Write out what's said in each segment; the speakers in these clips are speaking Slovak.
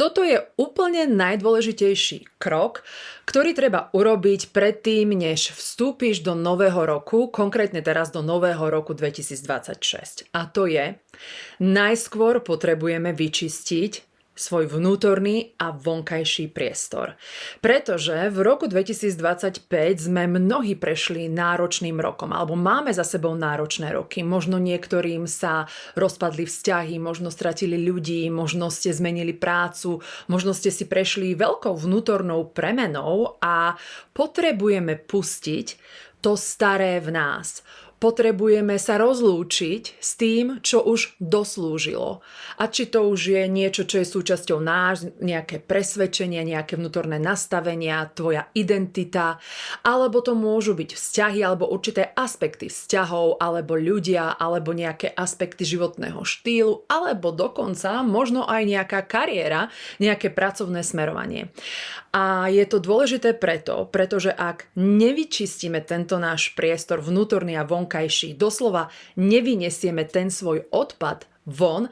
Toto je úplne najdôležitejší krok, ktorý treba urobiť predtým, než vstúpiš do nového roku, konkrétne teraz do nového roku 2026. A to je, najskôr potrebujeme vyčistiť svoj vnútorný a vonkajší priestor. Pretože v roku 2025 sme mnohí prešli náročným rokom, alebo máme za sebou náročné roky. Možno niektorým sa rozpadli vzťahy, možno stratili ľudí, možno ste zmenili prácu, možno ste si prešli veľkou vnútornou premenou a potrebujeme pustiť to staré v nás. Potrebujeme sa rozlúčiť s tým, čo už doslúžilo. A či to už je niečo, čo je súčasťou náš, nejaké presvedčenie, nejaké vnútorné nastavenia, tvoja identita, alebo to môžu byť vzťahy, alebo určité aspekty vzťahov, alebo ľudia, alebo nejaké aspekty životného štýlu, alebo dokonca možno aj nejaká kariéra, nejaké pracovné smerovanie. A je to dôležité pretože ak nevyčistíme tento náš priestor vnútorný a vonkajší, doslova nevyniesieme ten svoj odpad von,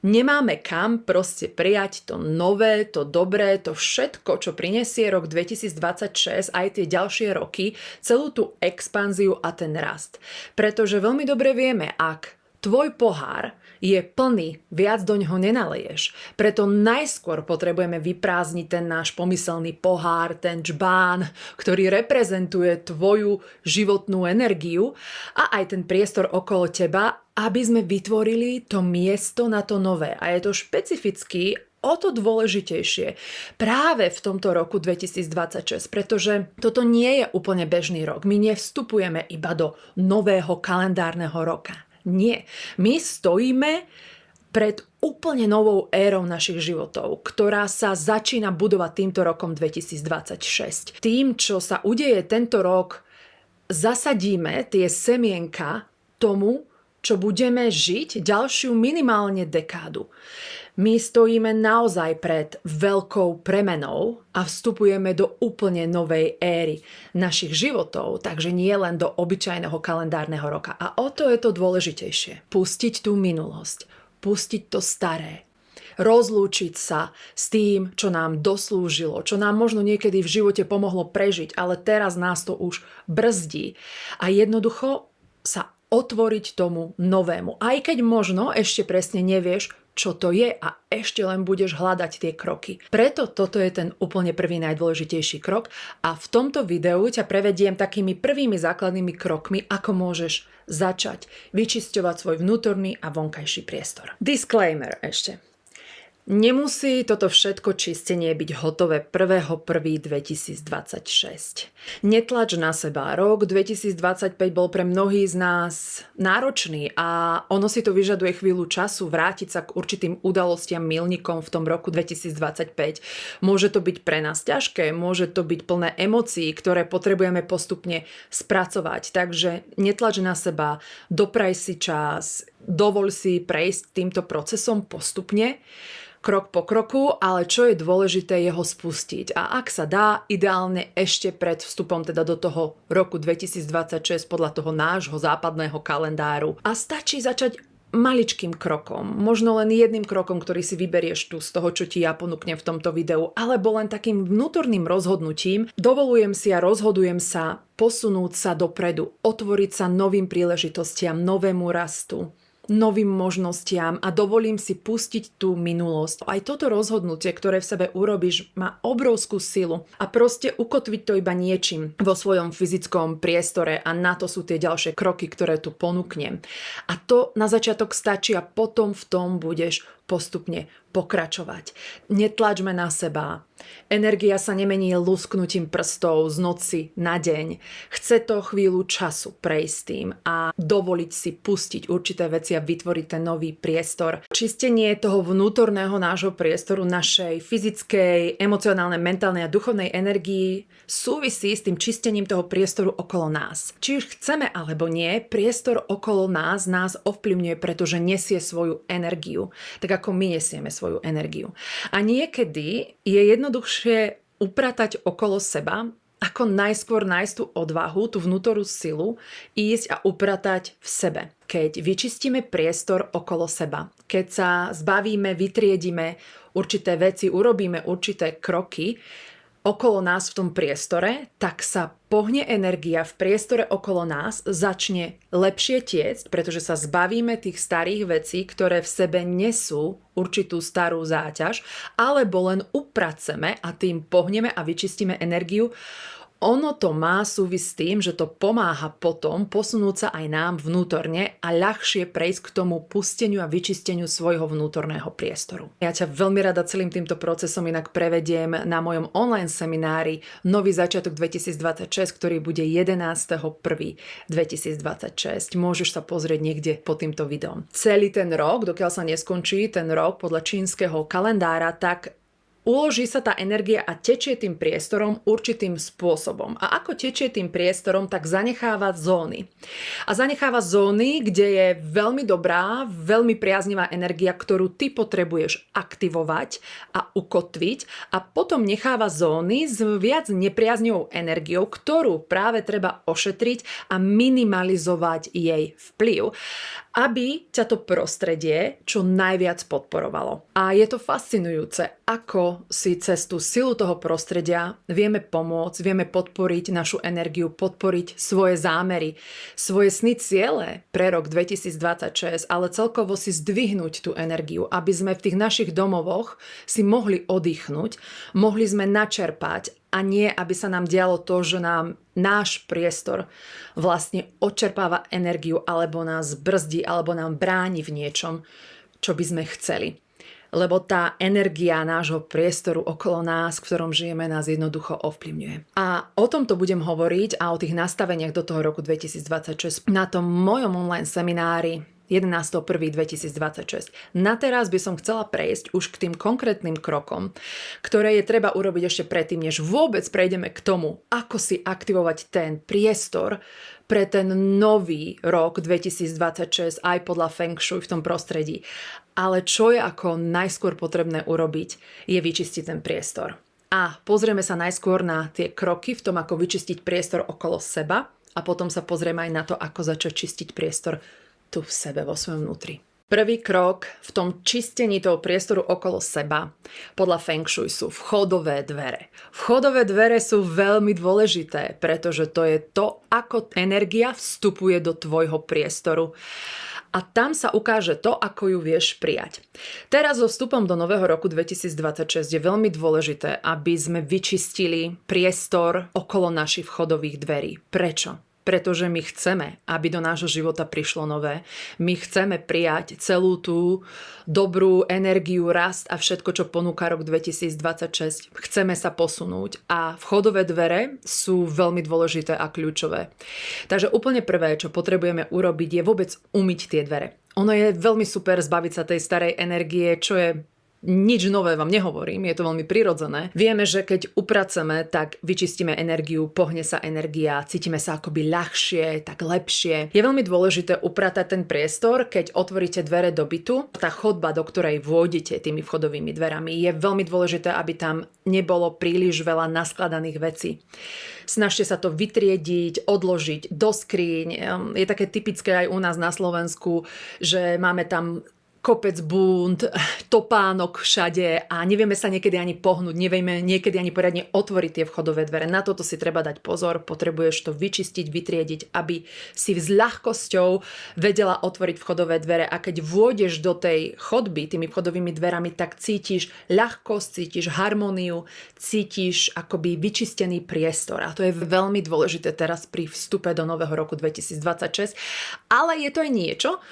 nemáme kam proste prijať to nové, to dobré, to všetko, čo prinesie rok 2026, aj tie ďalšie roky, celú tú expanziu a ten rast. Pretože veľmi dobre vieme, ak tvoj pohár je plný, viac do ňoho nenaleješ. Preto najskôr potrebujeme vyprázdniť ten náš pomyselný pohár, ten džbán, ktorý reprezentuje tvoju životnú energiu a aj ten priestor okolo teba, aby sme vytvorili to miesto na to nové. A je to špecificky o to dôležitejšie práve v tomto roku 2026, pretože toto nie je úplne bežný rok. My nevstupujeme iba do nového kalendárneho roka. Nie. My stojíme pred úplne novou érou našich životov, ktorá sa začína budovať týmto rokom 2026. Tým, čo sa udeje tento rok, zasadíme tie semienka tomu, čo budeme žiť ďalšiu minimálne dekádu. My stojíme naozaj pred veľkou premenou a vstupujeme do úplne novej éry našich životov, takže nie len do obyčajného kalendárneho roka. A o to je to dôležitejšie. Pustiť tú minulosť, pustiť to staré, rozlúčiť sa s tým, čo nám doslúžilo, čo nám možno niekedy v živote pomohlo prežiť, ale teraz nás to už brzdí. A jednoducho sa otvoriť tomu novému. Aj keď možno ešte presne nevieš, čo to je a ešte len budeš hľadať tie kroky. Preto toto je ten úplne prvý najdôležitejší krok a v tomto videu ťa prevediem takými prvými základnými krokmi, ako môžeš začať vyčisťovať svoj vnútorný a vonkajší priestor. Disclaimer ešte. Nemusí toto všetko čistenie byť hotové 1.1.2026. Netlač na seba. Rok 2025 bol pre mnohých z nás náročný a ono si to vyžaduje chvíľu času vrátiť sa k určitým udalostiam, milníkom v tom roku 2025. Môže to byť pre nás ťažké, môže to byť plné emócií, ktoré potrebujeme postupne spracovať. Takže netlač na seba, dopraj si čas, dovoľ si prejsť týmto procesom postupne, krok po kroku, ale čo je dôležité, je ho spustiť. A ak sa dá, ideálne ešte pred vstupom teda do toho roku 2026 podľa toho nášho západného kalendáru. A stačí začať maličkým krokom, možno len jedným krokom, ktorý si vyberieš tu z toho, čo ti ja ponúknem v tomto videu, alebo len takým vnútorným rozhodnutím. Dovolujem si a rozhodujem sa posunúť sa dopredu, otvoriť sa novým príležitostiam, novému rastu, novým možnostiam a dovolím si pustiť tú minulosť. Aj toto rozhodnutie, ktoré v sebe urobíš, má obrovskú silu a proste ukotviť to iba niečím vo svojom fyzickom priestore a na to sú tie ďalšie kroky, ktoré tu ponúknem. A to na začiatok stačí a potom v tom budeš postupne pokračovať. Netlačme na seba. Energia sa nemení lusknutím prstov z noci na deň. Chce to chvíľu času prejsť tým a dovoliť si pustiť určité veci a vytvoriť ten nový priestor. Čistenie toho vnútorného nášho priestoru, našej fyzickej, emocionálnej, mentálnej a duchovnej energii súvisí s tým čistením toho priestoru okolo nás. Či už chceme alebo nie, priestor okolo nás ovplyvňuje, pretože nesie svoju energiu. Tak ako my nesieme svoju energiu. A niekedy je jednoduchšie upratať okolo seba, ako najskôr nájsť tú odvahu, tú vnútornú silu, ísť a upratať v sebe. Keď vyčistíme priestor okolo seba, keď sa zbavíme, vytriedime určité veci, urobíme určité kroky okolo nás v tom priestore, tak sa pohne energia v priestore okolo nás, začne lepšie tiecť, pretože sa zbavíme tých starých vecí, ktoré v sebe nesú určitú starú záťaž, alebo len upraceme a tým pohneme a vyčistíme energiu. Ono to má súvisť s tým, že to pomáha potom posunúť sa aj nám vnútorne a ľahšie prejsť k tomu pusteniu a vyčisteniu svojho vnútorného priestoru. Ja ťa veľmi rada celým týmto procesom inak prevediem na mojom online seminári Nový začiatok 2026, ktorý bude 11.1.2026. Môžeš sa pozrieť niekde pod týmto videom. Celý ten rok, dokiaľ sa neskončí ten rok podľa čínskeho kalendára, tak uloží sa tá energia a tečie tým priestorom určitým spôsobom. A ako tečie tým priestorom, tak zanecháva zóny. A zanecháva zóny, kde je veľmi dobrá, veľmi priaznivá energia, ktorú ty potrebuješ aktivovať a ukotviť, a potom necháva zóny s viac nepriaznivou energiou, ktorú práve treba ošetriť a minimalizovať jej vplyv, aby ťa to prostredie čo najviac podporovalo. A je to fascinujúce, ako si cez tú silu toho prostredia vieme pomôcť, vieme podporiť našu energiu, podporiť svoje zámery, svoje sny, ciele pre rok 2026, ale celkovo si zdvihnúť tú energiu, aby sme v tých našich domovoch si mohli oddychnúť, mohli sme načerpať, a nie, aby sa nám dialo to, že nám náš priestor vlastne odčerpáva energiu, alebo nás brzdí, alebo nám bráni v niečom, čo by sme chceli. Lebo tá energia nášho priestoru okolo nás, v ktorom žijeme, nás jednoducho ovplyvňuje. A o tomto budem hovoriť a o tých nastaveniach do toho roku 2026 na tom mojom online seminári 11.1.2026. Na teraz by som chcela prejsť už k tým konkrétnym krokom, ktoré je treba urobiť ešte predtým, než vôbec prejdeme k tomu, ako si aktivovať ten priestor pre ten nový rok 2026 aj podľa Feng Shui v tom prostredí. Ale čo je ako najskôr potrebné urobiť, je vyčistiť ten priestor. A pozrieme sa najskôr na tie kroky v tom, ako vyčistiť priestor okolo seba, a potom sa pozrieme aj na to, ako začať čistiť priestor tu v sebe, vo svojom vnútri. Prvý krok v tom čistení toho priestoru okolo seba podľa Feng Shui sú vchodové dvere. Vchodové dvere sú veľmi dôležité, pretože to je to, ako energia vstupuje do tvojho priestoru. A tam sa ukáže to, ako ju vieš prijať. Teraz so vstupom do nového roku 2026 je veľmi dôležité, aby sme vyčistili priestor okolo našich vchodových dverí. Prečo? Pretože my chceme, aby do nášho života prišlo nové. My chceme prijať celú tú dobrú energiu, rast a všetko, čo ponúka rok 2026. Chceme sa posunúť a vchodové dvere sú veľmi dôležité a kľúčové. Takže úplne prvé, čo potrebujeme urobiť, je vôbec umyť tie dvere. Ono je veľmi super zbaviť sa tej starej energie, čo je nič nové vám nehovorím, je to veľmi prirodzené. Vieme, že keď upraceme, tak vyčistíme energiu, pohne sa energia, cítime sa akoby ľahšie, tak lepšie. Je veľmi dôležité upratať ten priestor, keď otvoríte dvere do bytu. Tá chodba, do ktorej vôjdete tými vchodovými dverami, je veľmi dôležité, aby tam nebolo príliš veľa naskladaných vecí. Snažte sa to vytriediť, odložiť do skriň. Je také typické aj u nás na Slovensku, že máme tam kopec búnd, topánok všade a nevieme sa niekedy ani pohnúť, nevieme niekedy ani poriadne otvoriť tie vchodové dvere. Na toto si treba dať pozor, potrebuješ to vyčistiť, vytriediť, aby si s ľahkosťou vedela otvoriť vchodové dvere, a keď vôjdeš do tej chodby tými vchodovými dverami, tak cítiš ľahkosť, cítiš harmóniu, cítiš akoby vyčistený priestor, a to je veľmi dôležité teraz pri vstupe do nového roku 2026, ale je to aj niečo,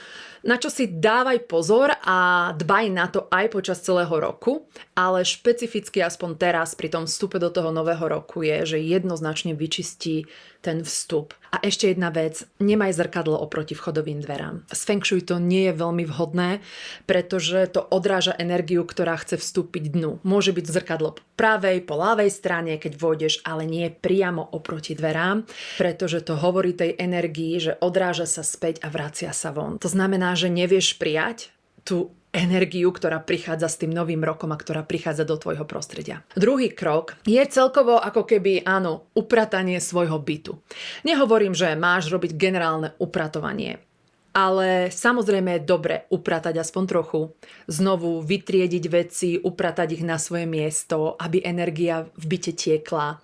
na čo si dávaj pozor a dbaj na to aj počas celého roku, ale špecificky aspoň teraz pri tom vstupe do toho nového roku je, že jednoznačne vyčistí ten vstup. A ešte jedna vec, nemaj zrkadlo oproti vchodovým dverám. Z Feng Shui to nie je veľmi vhodné, pretože to odráža energiu, ktorá chce vstúpiť dnu. Môže byť zrkadlo po pravej, po ľavej strane, keď vôjdeš, ale nie priamo oproti dverám, pretože to hovorí tej energii, že odráža sa späť a vracia sa von. To znamená, že nevieš prijať tú energiu, ktorá prichádza s tým novým rokom a ktorá prichádza do tvojho prostredia. Druhý krok je celkovo ako keby, upratanie svojho bytu. Nehovorím, že máš robiť generálne upratovanie. Ale samozrejme je dobre upratať aspoň trochu, znovu vytriediť veci, upratať ich na svoje miesto, aby energia v byte tiekla.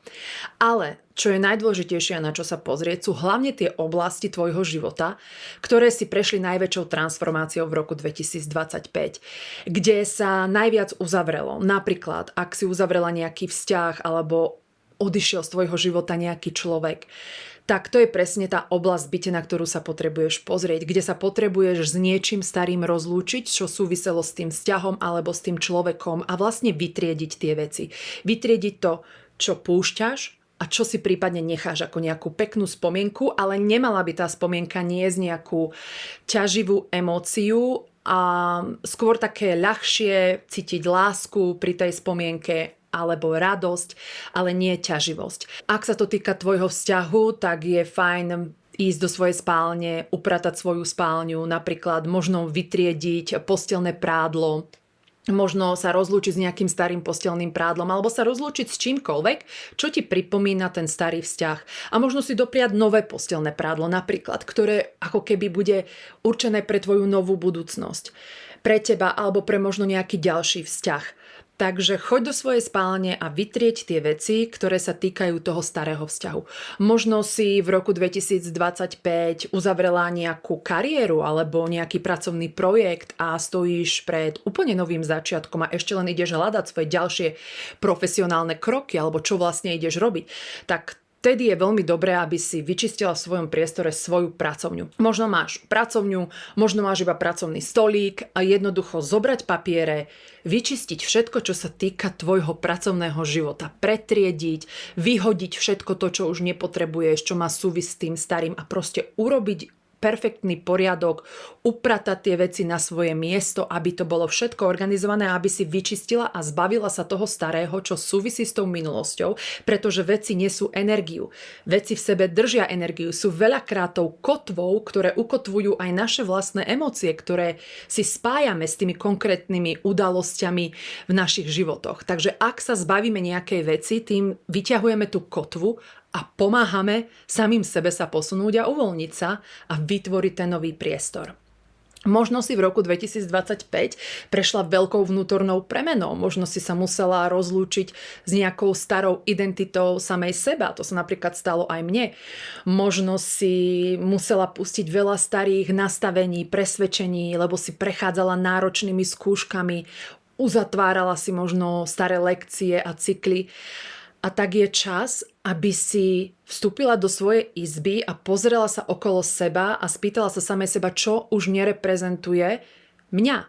Ale čo je najdôležitejšie a na čo sa pozrieť, sú hlavne tie oblasti tvojho života, ktoré si prešli najväčšou transformáciou v roku 2025, kde sa najviac uzavrelo. Napríklad, ak si uzavrela nejaký vzťah alebo odišiel z tvojho života nejaký človek, tak to je presne tá oblasť byte, na ktorú sa potrebuješ pozrieť, kde sa potrebuješ s niečím starým rozlúčiť, čo súviselo s tým vzťahom alebo s tým človekom a vlastne vytriediť tie veci. Vytriediť to, čo púšťaš a čo si prípadne necháš ako nejakú peknú spomienku, ale nemala by tá spomienka niesť nejakú ťaživú emóciu a skôr také ľahšie cítiť lásku pri tej spomienke alebo radosť, ale nie ťaživosť. Ak sa to týka tvojho vzťahu, tak je fajn ísť do svojej spálne, upratať svoju spálňu, napríklad možno vytriediť posteľné prádlo, možno sa rozlúčiť s nejakým starým posteľným prádlom alebo sa rozlúčiť s čímkoľvek, čo ti pripomína ten starý vzťah. A možno si dopriať nové posteľné prádlo napríklad, ktoré ako keby bude určené pre tvoju novú budúcnosť. Pre teba alebo pre možno nejaký ďalší vzťah. Takže choď do svojej spálne a vytrieť tie veci, ktoré sa týkajú toho starého vzťahu. Možno si v roku 2025 uzavrela nejakú kariéru alebo nejaký pracovný projekt a stojíš pred úplne novým začiatkom a ešte len ideš hľadať svoje ďalšie profesionálne kroky alebo čo vlastne ideš robiť. Tak vtedy je veľmi dobré, aby si vyčistila v svojom priestore svoju pracovňu. Možno máš pracovňu, možno máš iba pracovný stolík a jednoducho zobrať papiere, vyčistiť všetko, čo sa týka tvojho pracovného života, pretriediť, vyhodiť všetko to, čo už nepotrebuješ, čo má súvisť s tým starým a proste urobiť perfektný poriadok, upratať tie veci na svoje miesto, aby to bolo všetko organizované, aby si vyčistila a zbavila sa toho starého, čo súvisí s tou minulosťou, pretože veci nesú energiu. Veci v sebe držia energiu, sú veľakrát tou kotvou, ktoré ukotvujú aj naše vlastné emócie, ktoré si spájame s tými konkrétnymi udalosťami v našich životoch. Takže ak sa zbavíme nejakej veci, tým vyťahujeme tú kotvu a pomáhame samým sebe sa posunúť a uvoľniť sa a vytvoriť ten nový priestor. Možno si v roku 2025 prešla veľkou vnútornou premenou, možno si sa musela rozlúčiť s nejakou starou identitou samej seba, to sa napríklad stalo aj mne. Možno si musela pustiť veľa starých nastavení, presvedčení, lebo si prechádzala náročnými skúškami, uzatvárala si možno staré lekcie a cykly. A tak je čas, aby si vstúpila do svojej izby a pozrela sa okolo seba a spýtala sa samej seba, čo už nereprezentuje mňa.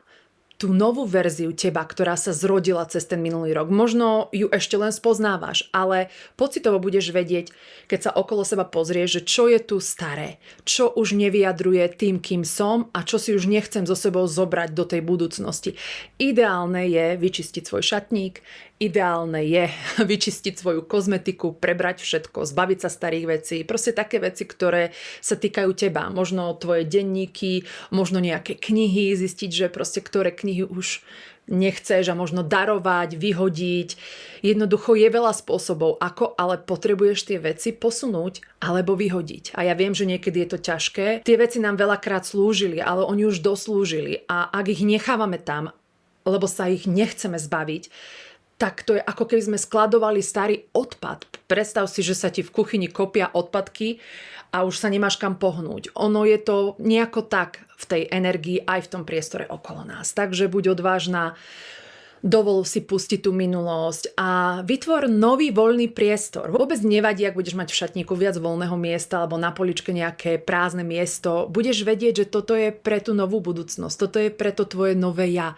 Tú novú verziu teba, ktorá sa zrodila cez ten minulý rok. Možno ju ešte len spoznávaš, ale pocitovo budeš vedieť, keď sa okolo seba pozrieš, že čo je tu staré, čo už nevyjadruje tým, kým som a čo si už nechcem so sebou zobrať do tej budúcnosti. Ideálne je vyčistiť svoj šatník, ideálne je vyčistiť svoju kozmetiku, prebrať všetko, zbaviť sa starých vecí, proste také veci, ktoré sa týkajú teba. Možno tvoje denníky, možno nejaké knihy, zistiť, že proste ktoré knihy už nechceš a možno darovať, vyhodiť. Jednoducho je veľa spôsobov, ako ale potrebuješ tie veci posunúť alebo vyhodiť. A ja viem, že niekedy je to ťažké. Tie veci nám veľakrát slúžili, ale oni už doslúžili a ak ich nechávame tam, lebo sa ich nechceme zbaviť, tak to je ako keby sme skladovali starý odpad. Predstav si, že sa ti v kuchyni kopia odpadky a už sa nemáš kam pohnúť. Ono je to nejako tak v tej energii aj v tom priestore okolo nás. Takže buď odvážna, dovol si pustiť tú minulosť a vytvor nový voľný priestor. Vôbec nevadí, ak budeš mať v šatníku viac voľného miesta alebo na poličke nejaké prázdne miesto. Budeš vedieť, že toto je pre tú novú budúcnosť. Toto je pre to tvoje nové ja.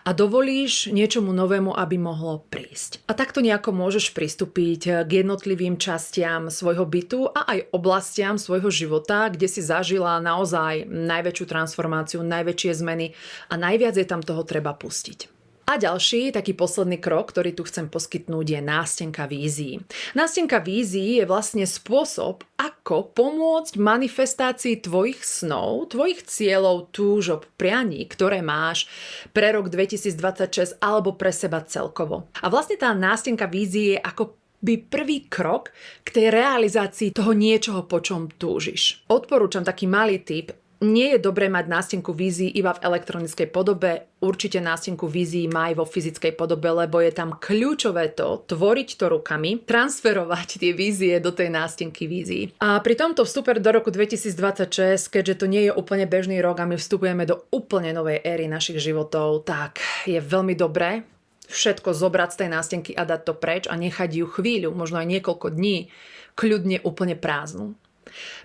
A dovolíš niečomu novému, aby mohlo prísť. A takto nejako môžeš pristúpiť k jednotlivým častiam svojho bytu a aj oblastiam svojho života, kde si zažila naozaj najväčšiu transformáciu, najväčšie zmeny a najviac je tam toho treba pustiť. A ďalší, taký posledný krok, ktorý tu chcem poskytnúť, je nástenka vízií. Nástenka vízií je vlastne spôsob, ako pomôcť manifestácii tvojich snov, tvojich cieľov, túžob, prianí, ktoré máš pre rok 2026 alebo pre seba celkovo. A vlastne tá nástenka vízií je ako prvý krok k tej realizácii toho niečoho, po čom túžiš. Odporúčam taký malý tip. Nie je dobré mať nástenku vízií iba v elektronickej podobe, určite nástenku vízií má aj vo fyzickej podobe, lebo je tam kľúčové to, tvoriť to rukami, transferovať tie vízie do tej nástenky vízií. A pri tomto vstupe do roku 2026, keďže to nie je úplne bežný rok a my vstupujeme do úplne novej éry našich životov, tak je veľmi dobré všetko zobrať z tej nástenky a dať to preč a nechať ju chvíľu, možno aj niekoľko dní, kľudne úplne prázdnu.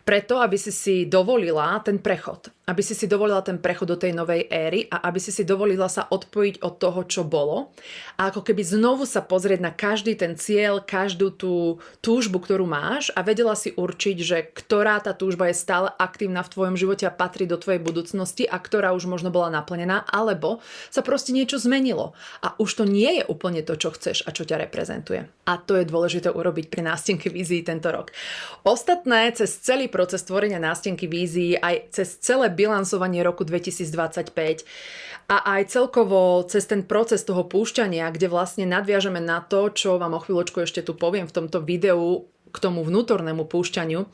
Preto, aby si dovolila ten prechod. Aby si dovolila ten prechod do tej novej éry a aby si dovolila sa odpojiť od toho, čo bolo. A ako keby znovu sa pozrieť na každý ten cieľ, každú tú túžbu, ktorú máš a vedela si určiť, že ktorá tá túžba je stále aktívna v tvojom živote a patrí do tvojej budúcnosti a ktorá už možno bola naplnená, alebo sa proste niečo zmenilo. A už to nie je úplne to, čo chceš a čo ťa reprezentuje. A to je dôležité urobiť pri nástenke vízií tento rok. Ostatné, cez celý proces tvorenia nástenky vízií, aj cez celé bilancovanie roku 2025 a aj celkovo cez ten proces toho púšťania, kde vlastne nadviažeme na to, čo vám o chvíľočku ešte tu poviem v tomto videu k tomu vnútornému púšťaniu,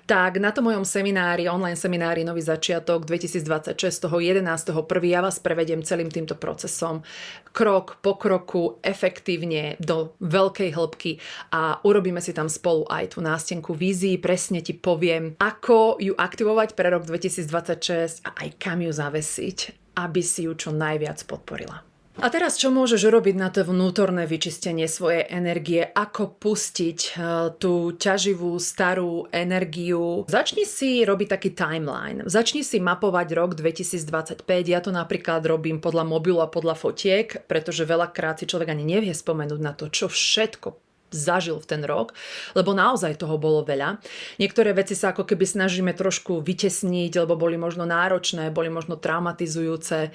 tak na tom mojom seminári, online seminári Nový začiatok 2026, toho 11.1. ja vás prevediem celým týmto procesom krok po kroku, efektívne, do veľkej hĺbky a urobíme si tam spolu aj tú nástenku vízií, presne ti poviem, ako ju aktivovať pre rok 2026 a aj kam ju zavesiť, aby si ju čo najviac podporila. A teraz, čo môžeš robiť na to vnútorné vyčistenie svojej energie? Ako pustiť tú ťaživú, starú energiu? Začni si robiť taký timeline. Začni si mapovať rok 2025. Ja to napríklad robím podľa mobilu a podľa fotiek, pretože veľakrát si človek ani nevie spomenúť na to, čo všetko zažil v ten rok, lebo naozaj toho bolo veľa. Niektoré veci sa ako keby snažíme trošku vytesniť, lebo boli možno náročné, boli možno traumatizujúce,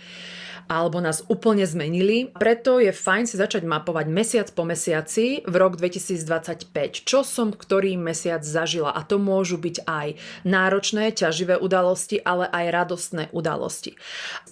alebo nás úplne zmenili. Preto je fajn si začať mapovať mesiac po mesiaci v rok 2025. Čo som ktorý mesiac zažila. A to môžu byť aj náročné, ťaživé udalosti, ale aj radostné udalosti.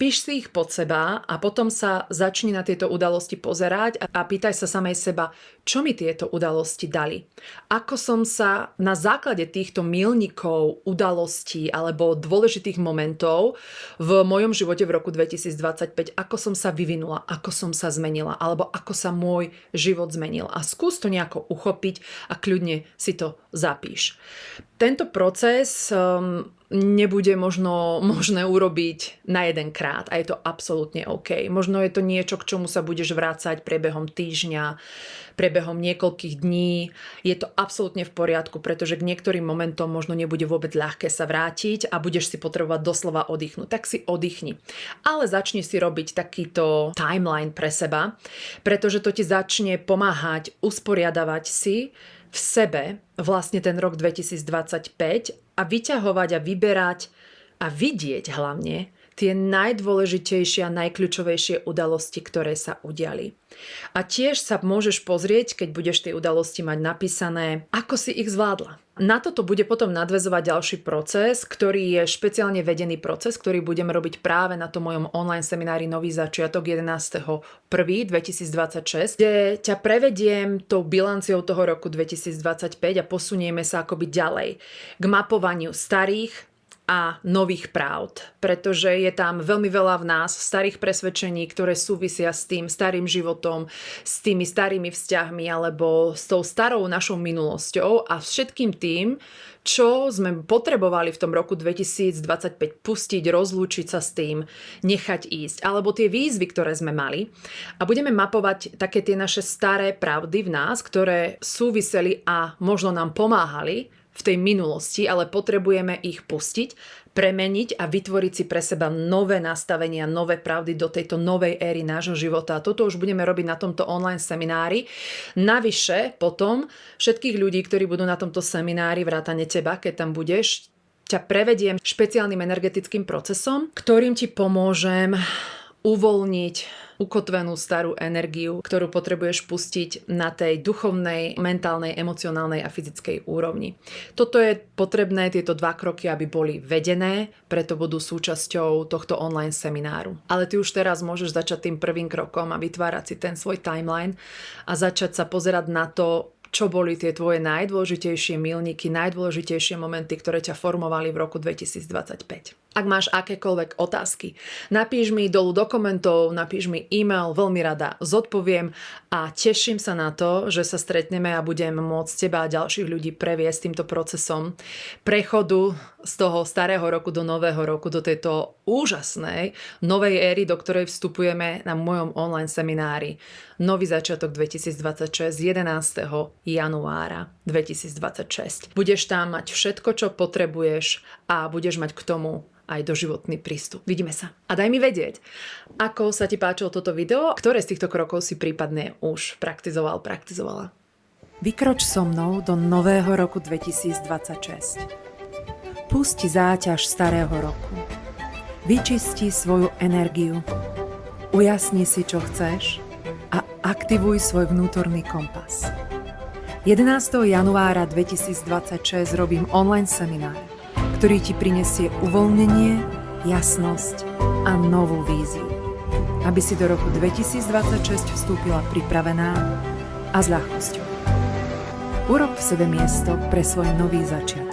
Píš si ich pod seba a potom sa začni na tieto udalosti pozerať a pýtaj sa samej seba, čo mi tieto udalosti dali. Ako som sa na základe týchto milníkov, udalostí alebo dôležitých momentov v mojom živote v roku 2025, ako som sa vyvinula, ako som sa zmenila, alebo ako sa môj život zmenil. A skús to nejako uchopiť a kľudne si to zapíš. Tento proces nebude možno možné urobiť na jeden krát a je to absolútne OK. Možno je to niečo, k čomu sa budeš vrácať priebehom týždňa, priebehom niekoľkých dní. Je to absolútne v poriadku, pretože k niektorým momentom možno nebude vôbec ľahké sa vrátiť a budeš si potrebovať doslova oddychnúť. Tak si oddychni. Ale začni si robiť takýto timeline pre seba, pretože to ti začne pomáhať usporiadavať si v sebe vlastne ten rok 2025 a vyťahovať a vyberať a vidieť hlavne tie najdôležitejšie a najkľúčovejšie udalosti, ktoré sa udiali. A tiež sa môžeš pozrieť, keď budeš tie udalosti mať napísané, ako si ich zvládla. Na toto bude potom nadväzovať ďalší proces, ktorý je špeciálne vedený proces, ktorý budem robiť práve na tom mojom online seminári Nový začiatok 11.1.2026, kde ťa prevediem tou bilanciou toho roku 2025 a posunieme sa akoby ďalej k mapovaniu starých a nových pravd, pretože je tam veľmi veľa v nás starých presvedčení, ktoré súvisia s tým starým životom, s tými starými vzťahmi alebo s tou starou našou minulosťou a všetkým tým, čo sme potrebovali v tom roku 2025 pustiť, rozlúčiť sa s tým, nechať ísť, alebo tie výzvy, ktoré sme mali. A budeme mapovať také tie naše staré pravdy v nás, ktoré súviseli a možno nám pomáhali v tej minulosti, ale potrebujeme ich pustiť, premeniť a vytvoriť si pre seba nové nastavenia, nové pravdy do tejto novej éry nášho života. A toto už budeme robiť na tomto online seminári. Navyše potom všetkých ľudí, ktorí budú na tomto seminári, vrátane teba, keď tam budeš, ťa prevediem špeciálnym energetickým procesom, ktorým ti pomôžem uvoľniť ukotvenú starú energiu, ktorú potrebuješ pustiť na tej duchovnej, mentálnej, emocionálnej a fyzickej úrovni. Toto je potrebné, tieto dva kroky, aby boli vedené, preto budú súčasťou tohto online semináru. Ale ty už teraz môžeš začať tým prvým krokom a vytvárať si ten svoj timeline a začať sa pozerať na to, čo boli tie tvoje najdôležitejšie milníky, najdôležitejšie momenty, ktoré ťa formovali v roku 2025. Ak máš akékoľvek otázky, napíš mi dolu do komentov, napíš mi e-mail, veľmi rada zodpoviem a teším sa na to, že sa stretneme a budem môcť teba a ďalších ľudí previesť týmto procesom prechodu z toho starého roku do nového roku, do tejto úžasnej novej éry, do ktorej vstupujeme na mojom online seminári Nový začiatok 2026 11. januára 2026. Budeš tam mať všetko, čo potrebuješ a budeš mať k tomu aj doživotný prístup. Vidíme sa. A daj mi vedieť, ako sa ti páčilo toto video, ktoré z týchto krokov si prípadne už praktizovala. Vykroč so mnou do nového roku 2026. Pusti záťaž starého roku. Vyčisti svoju energiu. Ujasni si, čo chceš a aktivuj svoj vnútorný kompas. 11. januára 2026 robím online seminár, ktorý ti prinesie uvoľnenie, jasnosť a novú víziu, aby si do roku 2026 vstúpila pripravená a s ľahkosťou. Urob v sebe miesto pre svoj nový začiatok.